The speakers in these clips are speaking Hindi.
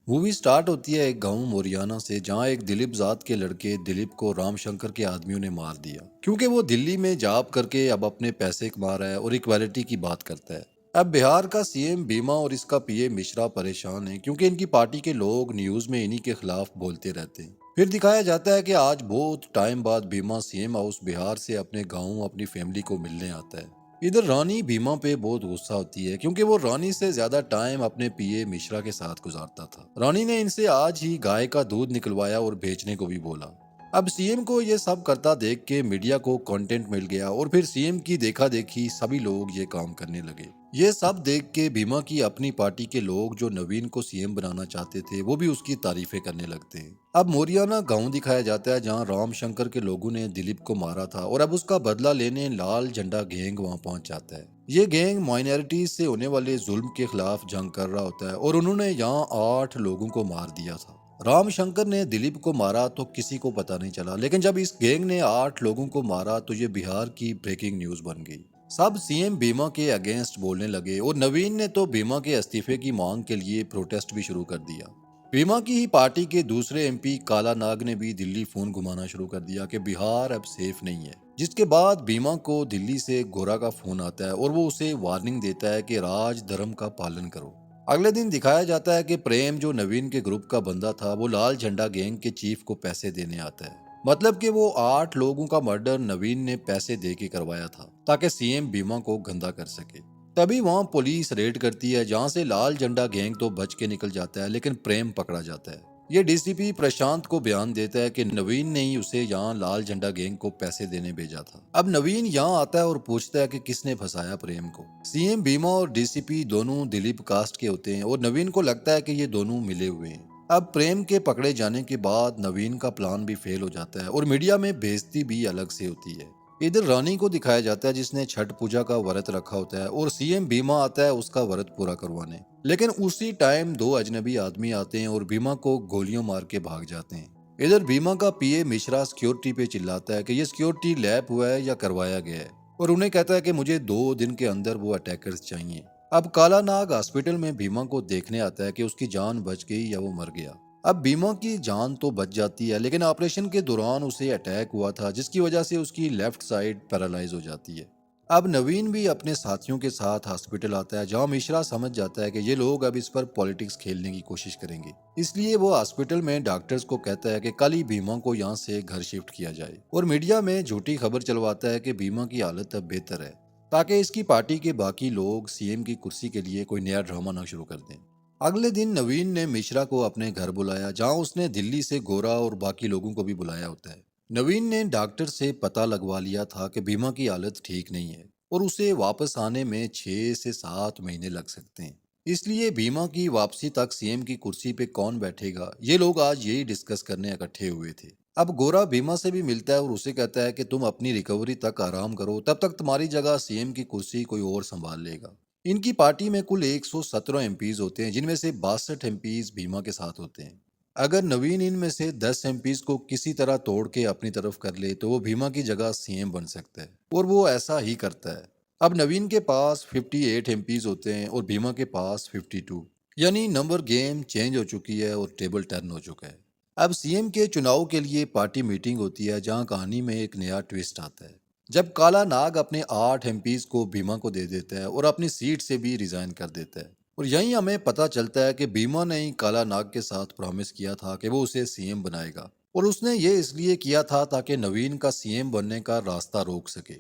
मूवी स्टार्ट होती है एक गांव मोरियाना से, जहां एक दिलीप जात के लड़के दिलीप को राम शंकर के आदमियों ने मार दिया क्योंकि वो दिल्ली में जॉब करके अब अपने पैसे कमा रहा है और इक्वालिटी की बात करता है। अब बिहार का सीएम भीमा और इसका पीए मिश्रा परेशान है क्योंकि इनकी पार्टी के लोग न्यूज में इन्हीं के खिलाफ बोलते रहते हैं। फिर दिखाया जाता है कि आज बहुत टाइम बाद भीमा सीएम हाउस बिहार से अपने गाँव अपनी फैमिली को मिलने आता है। इधर रानी भीमा पे बहुत गुस्सा होती है क्योंकि वो रानी से ज्यादा टाइम अपने पीए मिश्रा के साथ गुजारता था। रानी ने इनसे आज ही गाय का दूध निकलवाया और बेचने को भी बोला। अब सीएम को ये सब करता देख के मीडिया को कंटेंट मिल गया और फिर सीएम की देखा देखी सभी लोग ये काम करने लगे। ये सब देख के भीमा की अपनी पार्टी के लोग जो नवीन को सीएम बनाना चाहते थे वो भी उसकी तारीफें करने लगते हैं। अब मोरियाना गांव दिखाया जाता है जहां राम शंकर के लोगों ने दिलीप को मारा था और अब उसका बदला लेने लाल झंडा गैंग वहां पहुंच जाता है। ये गैंग माइनॉरिटीज से होने वाले जुल्म के खिलाफ जंग कर रहा होता है और उन्होंने यहाँ 8 लोगों को मार दिया था। राम शंकर ने दिलीप को मारा तो किसी को पता नहीं चला, लेकिन जब इस गैंग ने 8 लोगों को मारा तो ये बिहार की ब्रेकिंग न्यूज बन गई। सब सीएम भीमा के अगेंस्ट बोलने लगे और नवीन ने तो भीमा के इस्तीफे की मांग के लिए प्रोटेस्ट भी शुरू कर दिया। भीमा की ही पार्टी के दूसरे एमपी काला नाग ने भी दिल्ली फोन घुमाना शुरू कर दिया कि बिहार अब सेफ नहीं है, जिसके बाद भीमा को दिल्ली से गोरा का फोन आता है और वो उसे वार्निंग देता है कि राज धर्म का पालन करो। अगले दिन दिखाया जाता है कि प्रेम जो नवीन के ग्रुप का बंदा था वो लाल झंडा गैंग के चीफ को पैसे देने आता है। मतलब कि वो 8 लोगों का मर्डर नवीन ने पैसे दे के करवाया था ताकि सीएम भीमा को गंदा कर सके। तभी वहां पुलिस रेड करती है जहां से लाल झंडा गैंग तो बच के निकल जाता है, लेकिन प्रेम पकड़ा जाता है। ये डीसीपी प्रशांत को बयान देता है कि नवीन ने ही उसे यहाँ लाल झंडा गैंग को पैसे देने भेजा था। अब नवीन यहाँ आता है और पूछता है कि किसने फंसाया प्रेम को। सीएम भीमा और डीसीपी दोनों दिलीप कास्ट के होते हैं और नवीन को लगता है कि ये दोनों मिले हुए हैं। अब प्रेम के पकड़े जाने के बाद नवीन का प्लान भी फेल हो जाता है और मीडिया में बेइज्जती भी अलग से होती है। इधर रानी को दिखाया जाता है जिसने छठ पूजा का व्रत रखा होता है और सीएम भीमा आता है उसका व्रत पूरा करवाने। लेकिन उसी टाइम 2 अजनबी आदमी आते हैं और भीमा को गोलियों मार के भाग जाते हैं। इधर भीमा का पीए मिश्रा सिक्योरिटी पे चिल्लाता है कि ये सिक्योरिटी लैप हुआ है या करवाया गया है, और उन्हें कहता है कि मुझे 2 दिन के अंदर वो अटैकर्स चाहिए। अब काला नाग हॉस्पिटल में भीमा को देखने आता है कि उसकी जान बच गई या वो मर गया। अब भीमा की जान तो बच जाती है, लेकिन ऑपरेशन के दौरान उसे अटैक हुआ था जिसकी वजह से उसकी लेफ्ट साइड पैरालाइज हो जाती है। अब नवीन भी अपने साथियों के साथ हॉस्पिटल आता है जहां मिश्रा समझ जाता है कि ये लोग अब इस पर पॉलिटिक्स खेलने की कोशिश करेंगे। इसलिए वो हॉस्पिटल में डॉक्टर्स को कहता है कि कल ही भीमा को यहाँ से घर शिफ्ट किया जाए और मीडिया में झूठी खबर चलवाता है कि भीमा की हालत अब बेहतर है, ताकि इसकी पार्टी के बाकी लोग सीएम की कुर्सी के लिए कोई नया ड्रामा ना शुरू कर दें। अगले दिन नवीन ने मिश्रा को अपने घर बुलाया जहां उसने दिल्ली से गोरा और बाकी लोगों को भी बुलाया होता है। नवीन ने डॉक्टर से पता लगवा लिया था कि भीमा की हालत ठीक नहीं है और उसे वापस आने में 6 से 7 महीने लग सकते हैं। इसलिए भीमा की वापसी तक सीएम की कुर्सी पे कौन बैठेगा ये लोग आज यही डिस्कस करने इकट्ठे हुए थे। अब गोरा भीमा से भी मिलता है और उसे कहता है कि तुम अपनी रिकवरी तक आराम करो, तब तक तुम्हारी जगह सीएम की कुर्सी कोई और संभाल लेगा। इनकी पार्टी में कुल 117 एमपीज होते हैं जिनमें से 62 एमपीज भीमा के साथ होते हैं। अगर नवीन इनमें से 10 एमपीज को किसी तरह तोड़ के अपनी तरफ कर ले तो वो भीमा की जगह सीएम बन सकता है, और वो ऐसा ही करता है। अब नवीन के पास 58 एमपीज होते हैं और भीमा के पास 52, यानी नंबर गेम चेंज हो चुकी है और टेबल टर्न हो चुका है। अब सीएम के चुनाव के लिए पार्टी मीटिंग होती है जहां कहानी में एक नया ट्विस्ट आता है, जब काला नाग अपने 8 एमपीज को भीमा को दे देता है और अपनी सीट से भी रिजाइन कर देता है। और यहीं हमें पता चलता है कि भीमा ने ही काला नाग के साथ प्रॉमिस किया था कि वो उसे सीएम बनाएगा, और उसने ये इसलिए किया था ताकि नवीन का सीएम बनने का रास्ता रोक सके।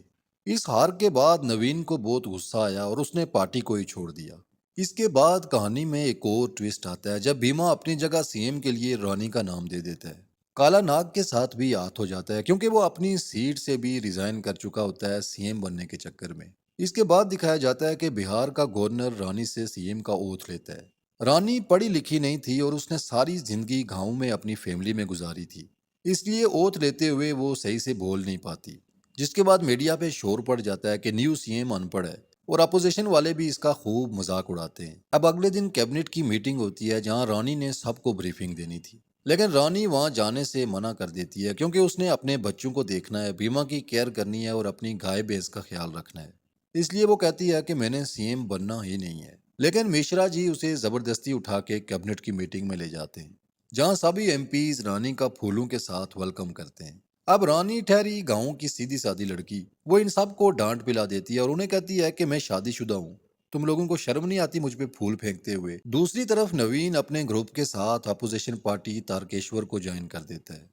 इस हार के बाद नवीन को बहुत गुस्सा आया और उसने पार्टी को ही छोड़ दिया। इसके बाद कहानी में एक और ट्विस्ट आता है जब भीमा अपनी जगह सीएम के लिए रानी का नाम दे देता है। काला नाग के साथ भी हाथ हो जाता है क्योंकि वो अपनी सीट से भी रिजाइन कर चुका होता है सीएम बनने के चक्कर में। इसके बाद दिखाया जाता है कि बिहार का गवर्नर रानी से सीएम का ओथ लेता है। रानी पढ़ी लिखी नहीं थी और उसने सारी जिंदगी गांव में अपनी फैमिली में गुजारी थी, इसलिए ओथ लेते हुए वो सही से बोल नहीं पाती। जिसके बाद मीडिया पे शोर पड़ जाता है कि न्यू सीएम अनपढ़ है, और अपोजिशन वाले भी इसका खूब मजाक उड़ाते हैं। अब अगले दिन कैबिनेट की मीटिंग होती है जहां रानी ने सबको ब्रीफिंग देनी थी, लेकिन रानी वहां जाने से मना कर देती है क्योंकि उसने अपने बच्चों को देखना है, बीमा की केयर करनी है और अपनी गाय भैंस का ख्याल रखना है। इसलिए वो कहती है कि मैंने सीएम बनना ही नहीं है। लेकिन मिश्रा जी उसे जबरदस्ती उठा के कैबिनेट की मीटिंग में ले जाते हैं, जहां सभी एमपीज रानी का फूलों के साथ वेलकम करते हैं। अब रानी ठहरी गांव की सीधी सादी लड़की, वो इन सबको डांट पिला देती है और उन्हें कहती है कि मैं शादीशुदा हूँ, तुम लोगों को शर्म नहीं आती मुझ पे फूल फेंकते हुए। दूसरी तरफ नवीन अपने ग्रुप के साथ अपोजिशन पार्टी तारकेश्वर को ज्वाइन कर देता है।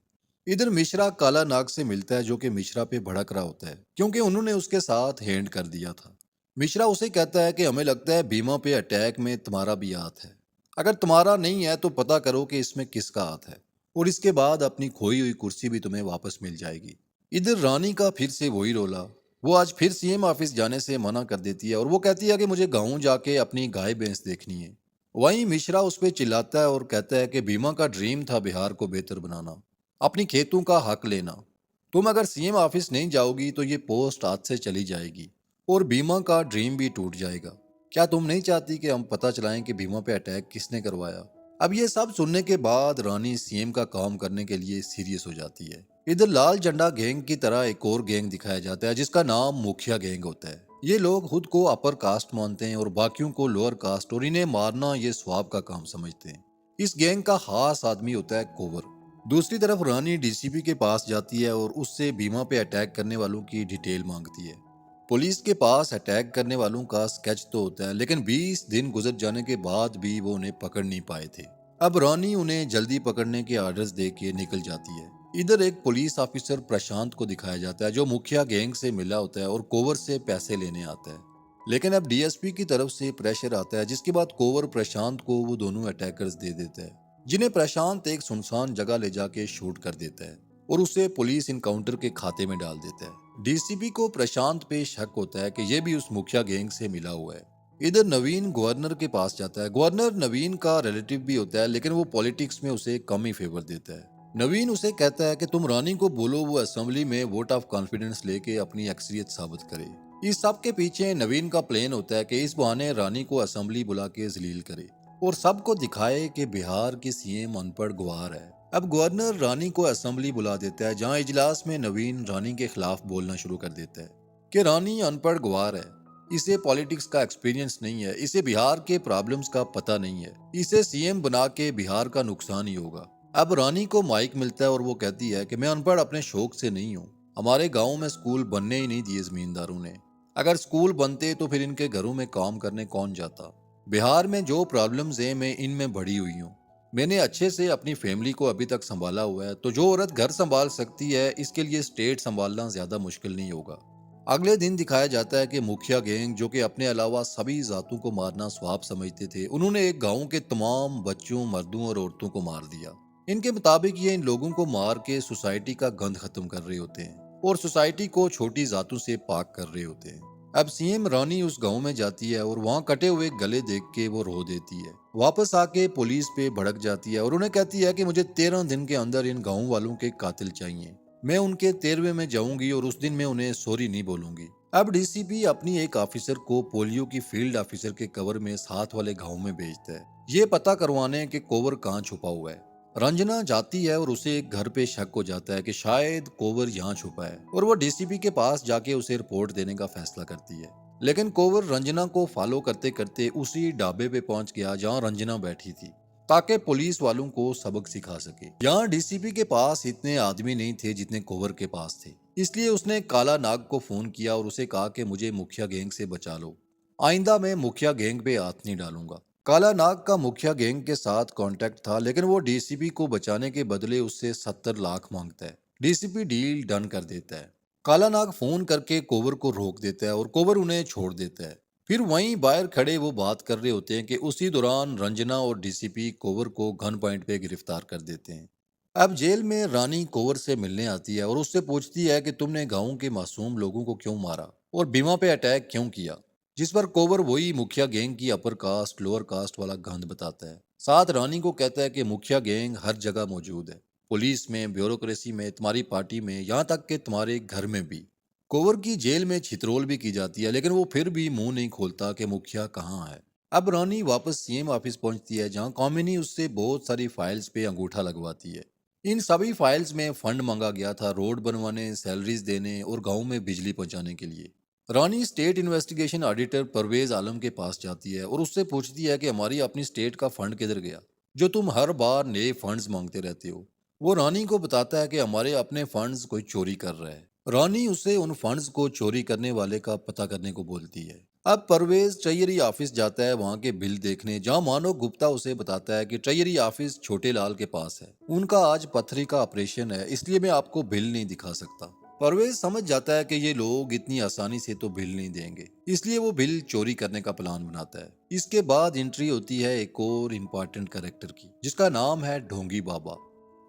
इधर मिश्रा काला नाग से मिलता है, जो कि मिश्रा पे भड़क रहा होता है क्योंकि उन्होंने उसके साथ हैंड कर दिया था। मिश्रा उसे कहता है कि हमें लगता है बीमा पे अटैक में तुम्हारा भी हाथ है। अगर तुम्हारा नहीं है तो पता करो कि इसमें किसका हाथ है, और इसके बाद अपनी खोई हुई कुर्सी भी तुम्हें वापस मिल जाएगी। इधर रानी का फिर से वही रोला। वो आज फिर सीएम ऑफिस जाने से मना कर देती है और वो कहती है कि मुझे गाँव जाके अपनी गाय भैंस देखनी है। वहीं मिश्रा उस पर चिल्लाता है और कहता है कि बीमा का ड्रीम था बिहार को बेहतर बनाना, अपनी खेतों का हक लेना। तुम अगर सीएम ऑफिस नहीं जाओगी तो ये पोस्ट हाथ से चली जाएगी और बीमा का ड्रीम भी टूट जाएगा। क्या तुम नहीं चाहती कि हम पता चलाएं कि बीमा पे अटैक किसने करवाया? अब ये सब सुनने के बाद रानी सीएम का काम करने के लिए सीरियस हो जाती है। इधर लाल झंडा गैंग की तरह एक और गैंग दिखाया जाता है जिसका नाम मुखिया गैंग होता है। ये लोग खुद को अपर कास्ट मानते हैं और बाकियों को लोअर कास्ट, और इन्हें मारना ये स्वाब का काम समझते हैं। इस गैंग का खास आदमी होता है कोवर। दूसरी तरफ रानी डीसीपी के पास जाती है और उससे बीमा पे अटैक करने वालों की डिटेल मांगती है। पुलिस के पास अटैक करने वालों का स्केच तो होता है, लेकिन 20 दिन गुजर जाने के बाद भी वो उन्हें पकड़ नहीं पाए थे। अब रानी उन्हें जल्दी पकड़ने के आर्डर्स दे के निकल जाती है। इधर एक पुलिस ऑफिसर प्रशांत को दिखाया जाता है जो मुखिया गैंग से मिला होता है और कोवर से पैसे लेने आता है। लेकिन अब डीएसपी की तरफ से प्रेशर आता है, जिसके बाद कोवर प्रशांत को वो दोनों अटैकर्स दे देता है, जिन्हें प्रशांत एक सुनसान जगह ले जाके शूट कर देता है और उसे पुलिस इनकाउंटर के खाते में डाल देता है। डीसीपी को प्रशांत पे शक होता है कि ये भी उस मुखिया गैंग से मिला हुआ है। इधर नवीन गवर्नर के पास जाता है। गवर्नर नवीन का रिलेटिव भी होता है, लेकिन वो पॉलिटिक्स में उसे कम ही फेवर देता है। नवीन उसे कहता है कि तुम रानी को बोलो वो असेंबली में वोट ऑफ कॉन्फिडेंस लेके अपनी अक्सरियत साबित करे। इस सब के पीछे नवीन का प्लान होता है कि इस बहाने रानी को असेंबली बुला के जलील करे और सबको दिखाए कि बिहार की सीएम अनपढ़ गवार है। अब गवर्नर रानी को असेंबली बुला देता है, जहां इजलास में नवीन रानी के खिलाफ बोलना शुरू कर देता है कि रानी अनपढ़ गवार है, इसे पॉलिटिक्स का एक्सपीरियंस नहीं है, इसे बिहार के प्रॉब्लम्स का पता नहीं है, इसे सीएम बना के बिहार का नुकसान ही होगा। अब रानी को माइक मिलता है और वो कहती है कि मैं अनपढ़ अपने शौक से नहीं हूँ। हमारे गाँव में स्कूल बनने ही नहीं दिए जमींदारों ने। अगर स्कूल बनते तो फिर इनके घरों में काम करने कौन जाता? बिहार में जो प्रॉब्लम्स हैं मैं इनमें बड़ी हुई हूँ। मैंने अच्छे से अपनी फैमिली को अभी तक संभाला हुआ है, तो जो औरत घर संभाल सकती है इसके लिए स्टेट संभालना ज्यादा मुश्किल नहीं होगा। अगले दिन दिखाया जाता है कि मुखिया गैंग, जो कि अपने अलावा सभी जातों को मारना स्वाब समझते थे, उन्होंने एक गांव के तमाम बच्चों, मर्दों और औरतों को मार दिया। इनके मुताबिक ये इन लोगों को मार के सोसाइटी का गंद खत्म कर रहे होते हैं और सोसाइटी को छोटी जातों से पाक कर रहे होते हैं। अब सीएम रानी उस गांव में जाती है और वहां कटे हुए गले देख के वो रो देती है। वापस आके पुलिस पे भड़क जाती है और उन्हें कहती है कि मुझे 13 दिन के अंदर इन गांव वालों के कातिल चाहिए। मैं उनके 13वें में जाऊंगी और उस दिन मैं उन्हें सॉरी नहीं बोलूंगी। अब डीसीपी अपनी एक ऑफिसर को पोलियो की फील्ड ऑफिसर के कवर में साथ वाले गांव में भेजता है, ये पता करवाने कि कोवर कहाँ छुपा हुआ है। रंजना जाती है और उसे एक घर पे शक हो जाता है कि शायद कोवर यहाँ छुपा है, और वो डीसीपी के पास जाके उसे रिपोर्ट देने का फैसला करती है। लेकिन कोवर रंजना को फॉलो करते करते उसी ढाबे पे पहुंच गया जहां रंजना बैठी थी, ताकि पुलिस वालों को सबक सिखा सके। यहाँ डीसीपी के पास इतने आदमी नहीं थे जितने कोवर के पास थे, इसलिए उसने काला नाग को फोन किया और उसे कहा कि मुझे मुखिया गैंग से बचा लो, आइंदा मैं मुखिया गैंग पे हाथ नहीं डालूंगा। काला नाग का मुखिया गैंग के साथ कांटेक्ट था, लेकिन वो डीसीपी को बचाने के बदले उससे 70 लाख मांगता है। डीसीपी डील डन कर देता है। काला नाग फोन करके कोवर को रोक देता है और कोवर उन्हें छोड़ देता है। फिर वहीं बाहर खड़े वो बात कर रहे होते हैं कि उसी दौरान रंजना और डीसीपी कोवर को गन पॉइंट पे गिरफ्तार कर देते हैं। अब जेल में रानी कोवर से मिलने आती है और उससे पूछती है कि तुमने गांव के मासूम लोगों को क्यों मारा और बीमा पे अटैक क्यों किया। जिस पर कोवर वही मुखिया गैंग की अपर कास्ट लोअर कास्ट वाला गंद बताता है। साथ रानी को कहता है कि मुखिया गैंग हर जगह मौजूद है, पुलिस में, ब्यूरोक्रेसी में, तुम्हारी पार्टी में, यहाँ तक कि तुम्हारे घर में भी। कोवर की जेल में छितरोल भी की जाती है, लेकिन वो फिर भी मुंह नहीं खोलता कि मुखिया कहाँ है। अब रानी वापस सीएम ऑफिस पहुंचती है, जहां कामिनी उससे बहुत सारी फाइल्स पे अंगूठा लगवाती है। इन सभी फाइल्स में फंड मांगा गया था रोड बनवाने, सैलरीज देने और गांव में बिजली पहुंचाने के लिए। रानी state investigation auditor Parvez Alam के पास जाती है और उससे पूछती है कि हमारी अपनी स्टेट का फंड किधर गया, जो तुम हर बार नए फंड्स मांगते रहते हो। वो रानी को बताता है कि हमारे अपने फंड्स कोई चोरी कर रहा है। रानी उसे उन फंड्स को चोरी करने वाले का पता करने को बोलती है। अब परवेज ट्रेजरी ऑफिस जाता है वहां के बिल देखने, जहां मानव गुप्ता उसे बताता है कि ट्रेजरी ऑफिस छोटे लाल के पास है। उनका आज पथरी का ऑपरेशन है, इसलिए मैं आपको बिल नहीं दिखा सकता। परवेज समझ जाता है कि ये लोग इतनी आसानी से तो बिल नहीं देंगे, इसलिए वो बिल चोरी करने का प्लान बनाता है। इसके बाद एंट्री होती है एक और इम्पोर्टेंट कैरेक्टर की, जिसका नाम है ढोंगी बाबा।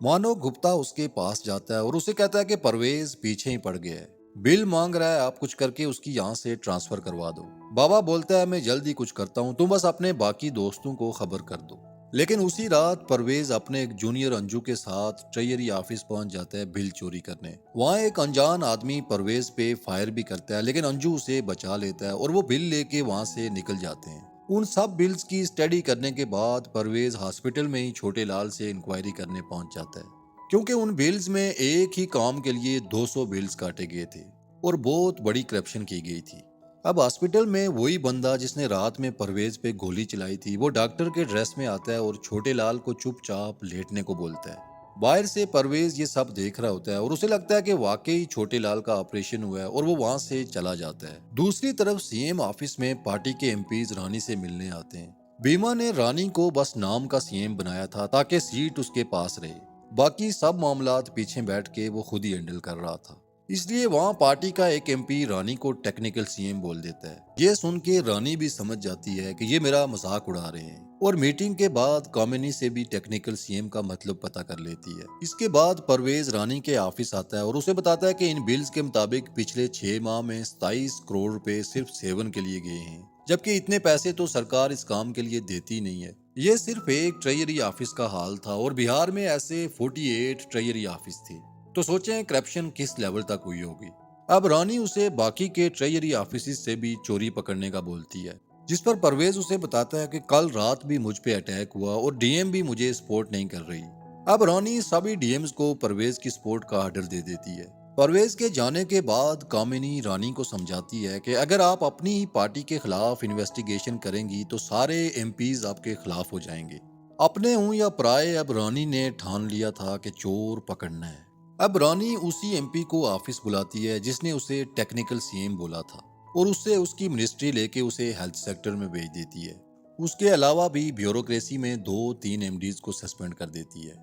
मानो गुप्ता उसके पास जाता है और उसे कहता है कि परवेज पीछे ही पड़ गया है, बिल मांग रहा है, आप कुछ करके उसकी यहाँ से ट्रांसफर करवा दो। बाबा बोलता है मैं जल्दी कुछ करता हूँ, तुम बस अपने बाकी दोस्तों को खबर कर दो। लेकिन उसी रात परवेज अपने एक जूनियर अंजू के साथ ट्रेजरी ऑफिस पहुंच जाता है बिल चोरी करने। वहाँ एक अनजान आदमी परवेज पे फायर भी करता है, लेकिन अंजू उसे बचा लेता है और वो बिल लेके वहाँ से निकल जाते हैं। उन सब बिल्स की स्टडी करने के बाद परवेज हॉस्पिटल में ही छोटे लाल से इंक्वायरी करने पहुंच जाता है, क्योंकि उन बिल्स में एक ही काम के लिए 200 बिल्स काटे गए थे और बहुत बड़ी करप्शन की गई थी। अब हॉस्पिटल में वही बंदा जिसने रात में परवेज पे गोली चलाई थी, वो डॉक्टर के ड्रेस में आता है और छोटे लाल को चुपचाप लेटने को बोलता है। बाहर से परवेज ये सब देख रहा होता है और उसे लगता है कि वाकई छोटे लाल का ऑपरेशन हुआ है और वो वहां से चला जाता है। दूसरी तरफ सीएम ऑफिस में पार्टी के एमपीज रानी से मिलने आते हैं। बीमा ने रानी को बस नाम का सीएम बनाया था ताकि सीट उसके पास रहे, बाकी सब मामलात पीछे बैठ के वो खुद ही हैंडल कर रहा था। इसलिए वहाँ पार्टी का एक एमपी रानी को टेक्निकल सीएम बोल देता है। ये सुन के रानी भी समझ जाती है कि ये मेरा मजाक उड़ा रहे हैं और मीटिंग के बाद कामिनी से भी टेक्निकल सीएम का मतलब पता कर लेती है। इसके बाद परवेज रानी के ऑफिस आता है और उसे बताता है कि इन बिल्स के मुताबिक पिछले 6 माह में 27 करोड़ रुपए सिर्फ सेवन के लिए गए हैं, जबकि इतने पैसे तो सरकार इस काम के लिए देती नहीं है। ये सिर्फ एक ट्रेजरी ऑफिस का हाल था और बिहार में ऐसे 48 ट्रेजरी ऑफिस थे, तो सोचें करप्शन किस लेवल तक हुई होगी। अब रानी उसे बाकी के ट्रेजरी ऑफिस से भी चोरी पकड़ने का बोलती है, जिस पर परवेज उसे बताता है कि कल रात भी मुझ पे अटैक हुआ और डीएम भी मुझे सपोर्ट नहीं कर रही। अब रानी सभी डीएम्स को परवेज की सपोर्ट का ऑर्डर दे देती है। परवेज के जाने के बाद कामिनी रानी को समझाती है कि अगर आप अपनी ही पार्टी के खिलाफ इन्वेस्टिगेशन करेंगी तो सारे एमपीज आपके खिलाफ हो जाएंगे। अपने हूं या पराये, अब रानी ने ठान लिया था कि चोर पकड़ना है। अब रानी उसी एमपी को ऑफिस बुलाती है जिसने उसे टेक्निकल सीएम बोला था और उससे उसकी मिनिस्ट्री लेके उसे हेल्थ सेक्टर में भेज देती है। उसके अलावा भी ब्यूरोक्रेसी में 2-3 एमडीज को सस्पेंड कर देती है।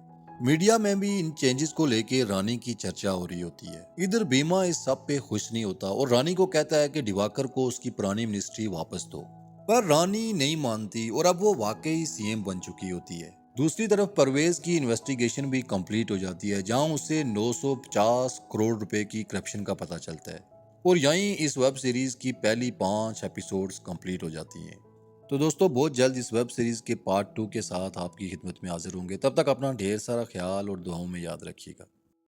मीडिया में भी इन चेंजेस को लेके रानी की चर्चा हो रही होती है। इधर बीमा इस सब पे खुश नहीं होता और रानी को कहता है कि दिवाकर को उसकी पुरानी मिनिस्ट्री वापस दो, पर रानी नहीं मानती और अब वो वाकई सीएम बन चुकी होती है। दूसरी तरफ परवेज की इन्वेस्टिगेशन भी कंप्लीट हो जाती है, जहां उसे 950 करोड़ रुपए की करप्शन का पता चलता है और यहीं इस वेब सीरीज की पहली 5 एपिसोड्स कंप्लीट हो जाती हैं। तो दोस्तों बहुत जल्द इस वेब सीरीज के पार्ट 2 के साथ आपकी खिदमत में हाजिर होंगे। तब तक अपना ढेर सारा ख्याल और दुआओं में याद रखिएगा।